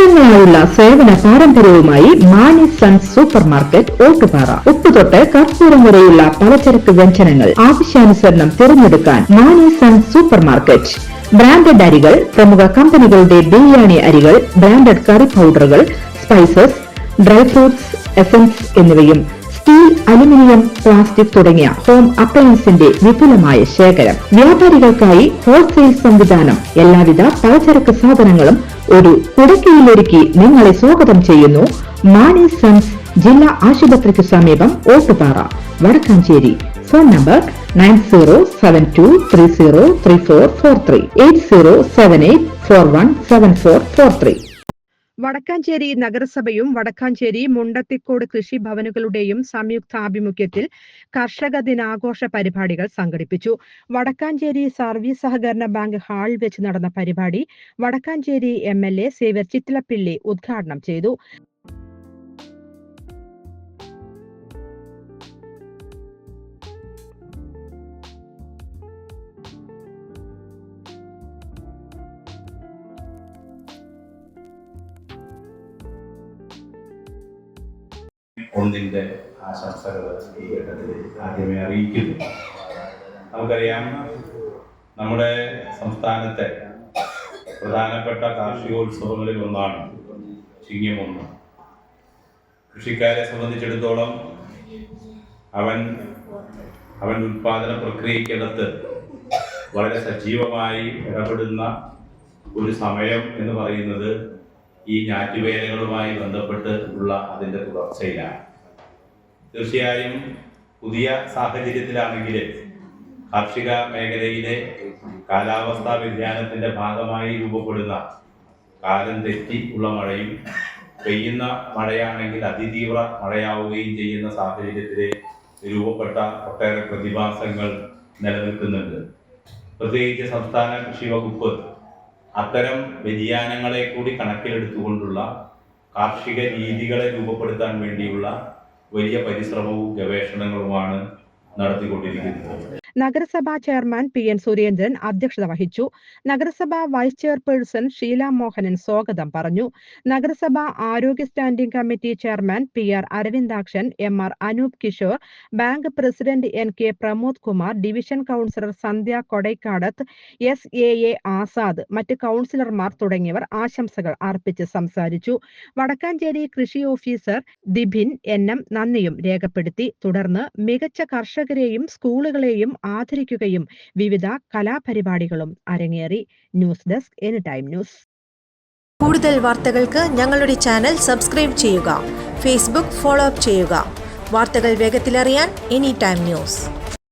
വർഷങ്ങളായുള്ള സേവന പാരമ്പര്യവുമായി Mani sons supermarket Ottupara. ഉപ്പുതൊട്ട് കർപ്പൂരം വരെയുള്ള പലചരക്ക് വ്യഞ്ജനങ്ങൾ ആവശ്യാനുസരണം തിരഞ്ഞെടുക്കാൻ Mani sons supermarket. Branded അരികൾ, പ്രമുഖ കമ്പനികളുടെ ബിരിയാണി അരികൾ, ബ്രാൻഡഡ് കറി പൗഡറുകൾ, സ്പൈസസ്, ഡ്രൈ ഫ്രൂട്ട്സ്, എസൻസ് എന്നിവയും സ്റ്റീൽ, അലുമിനിയം, പ്ലാസ്റ്റിക് തുടങ്ങിയ ഹോം അപ്ലയൻസിന്റെ വിപുലമായ ശേഖരം. വ്യാപാരികൾക്കായി ഹോൾസെയിൽ സംവിധാനം. എല്ലാവിധ പലചരക്ക് സാധനങ്ങളും ഒരു കുടക്കീഴിലൊരുക്കി നിങ്ങളെ സ്വാഗതം ചെയ്യുന്നു. മാണി സൺസ് ജില്ലാ ആശുപത്രിക്ക് സമീപം ഓട്ടുപാറ, വടക്കാഞ്ചേരി. Phone number 9072303443 8078417443. വടക്കാഞ്ചേരി നഗരസഭയും വടക്കാഞ്ചേരി മുണ്ടത്തിക്കോട് കൃഷിഭവനുകളുടെയും സംയുക്താഭിമുഖ്യത്തിൽ കർഷക ദിനാഘോഷ പരിപാടികൾ സംഘടിപ്പിച്ചു. വടക്കാഞ്ചേരി സർവീസ് സഹകരണ ബാങ്ക് ഹാളിൽ വെച്ച് നടന്ന പരിപാടി വടക്കാഞ്ചേരി MLA സേവ്യർ ചിറ്റിലപ്പിള്ളി ഉദ്ഘാടനം ചെയ്തു. ഒന്നിൻ്റെ ആശംസകൾ ഈ ഘട്ടത്തിൽ ആദ്യമേ അറിയിക്കുന്നു. നമുക്കറിയാം, നമ്മുടെ സംസ്ഥാനത്തെ പ്രധാനപ്പെട്ട കാർഷികോത്സവങ്ങളിൽ ഒന്നാണ് ചിങ്ങം 1. കൃഷിക്കാരെ സംബന്ധിച്ചിടത്തോളം അവൻ ഉൽപാദന പ്രക്രിയക്കകത്ത് വളരെ സജീവമായി ഇടപെടുന്ന ഒരു സമയം എന്ന് പറയുന്നത് ഈ ഞാറ്റുവേലകളുമായി ബന്ധപ്പെട്ട് ഉള്ള അതിൻ്റെ തുടർച്ചയിലാണ്. തീർച്ചയായും പുതിയ സാഹചര്യത്തിലാണെങ്കിൽ കാർഷിക മേഖലയിലെ കാലാവസ്ഥാ വ്യതിയാനത്തിൻ്റെ ഭാഗമായി രൂപപ്പെടുന്ന കാലം തെറ്റി ഉള്ള മഴയും, പെയ്യുന്ന മഴയാണെങ്കിൽ അതിതീവ്ര മഴയാവുകയും ചെയ്യുന്ന സാഹചര്യത്തിൽ രൂപപ്പെട്ട ഒട്ടേറെ പ്രതിഭാസങ്ങൾ നിലനിൽക്കുന്നുണ്ട്. പ്രത്യേകിച്ച് സംസ്ഥാന കൃഷി വകുപ്പ് അത്തരം വ്യതിയാനങ്ങളെ കൂടി കണക്കിലെടുത്തുകൊണ്ടുള്ള കാർഷിക രീതികളെ രൂപപ്പെടുത്താൻ വേണ്ടിയുള്ള വലിയ പരിശ്രമവും ഗവേഷണങ്ങളുമാണ് നടത്തിക്കൊണ്ടിരിക്കുന്നത്. നഗരസഭാ ചെയർമാൻ PN സുരേന്ദ്രൻ അധ്യക്ഷത വഹിച്ചു. നഗരസഭാ വൈസ് ചെയർപേഴ്സൺ ഷീല മോഹനൻ സ്വാഗതം പറഞ്ഞു. നഗരസഭാ ആരോഗ്യ standing committee chairman PR Aravindakshan, MR Anoop Kishore, bank president NK Pramod Kumar, division councillor Sandhya Kodaikadath, SAA Azad, മറ്റ് കൗൺസിലർമാർ തുടങ്ങിയവർ ആശംസകൾ അർപ്പിച്ച് സംസാരിച്ചു. വടക്കാഞ്ചേരി കൃഷി ഓഫീസർ ദിബിൻ NM നന്ദിയും രേഖപ്പെടുത്തി. തുടർന്ന് മികച്ച കർഷകരെയും സ്കൂളുകളെയും ആദരിക്കുകയും വിവിധ കലാപരിപാടികളും അരങ്ങേറി. News desk anytime news. കൂടുതൽ വാർത്തകൾക്ക് ഞങ്ങളുടെ ചാനൽ സബ്സ്ക്രൈബ് ചെയ്യുക. ഫേസ്ബുക്ക് ഫോളോ അപ്പ് ചെയ്യുക. വാർത്തകൾ വേഗത്തിലറിയാൻ എനിടൈം ന്യൂസ്.